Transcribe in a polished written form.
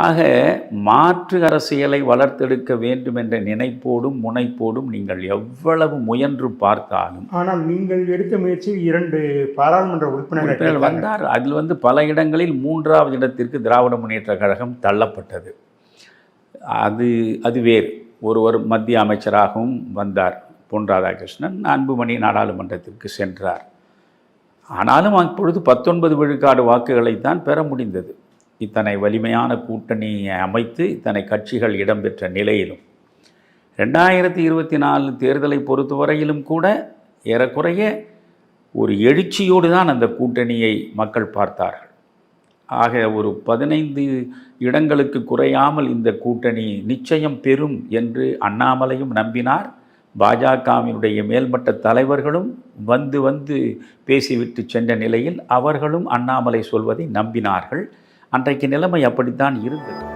ஆக மாற்று அரசியலை வளர்த்தெடுக்க வேண்டும் என்ற நினைப்போடும் முனைப்போடும் நீங்கள் எவ்வளவு முயன்று பார்த்தாலும், ஆனால் நீங்கள் எடுத்த முயற்சி 2 பாராளுமன்ற உறுப்பினர்கள் வந்தார். அதில் பல இடங்களில் 3வது இடத்திற்கு திராவிட முன்னேற்ற கழகம் தள்ளப்பட்டது. அது வேறு. ஒருவர் மத்திய அமைச்சராகவும் வந்தார், பொன் ராதாகிருஷ்ணன். அன்புமணி நாடாளுமன்றத்திற்கு சென்றார். ஆனாலும் அப்பொழுது 19 விழுக்காடு வாக்குகளைத்தான் பெற முடிந்தது. இத்தனை வலிமையான கூட்டணியை அமைத்து இத்தனை கட்சிகள் இடம்பெற்ற நிலையிலும் 2024 தேர்தலை பொறுத்தவரையிலும் கூட ஏறக்குறைய ஒரு எழுச்சியோடு தான் அந்த கூட்டணியை மக்கள் பார்த்தார்கள். ஆக ஒரு 15 இடங்களுக்கு குறையாமல் இந்த கூட்டணி நிச்சயம் பெறும் என்று அண்ணாமலையும் நம்பினார். பாஜகவினுடைய மேல்மட்ட தலைவர்களும் வந்து பேசிவிட்டு சென்ற நிலையில் அவர்களும் அண்ணாமலை சொல்வதை நம்பினார்கள். அன்றைக்கு நிலைமை அப்படித்தான் இருந்தது.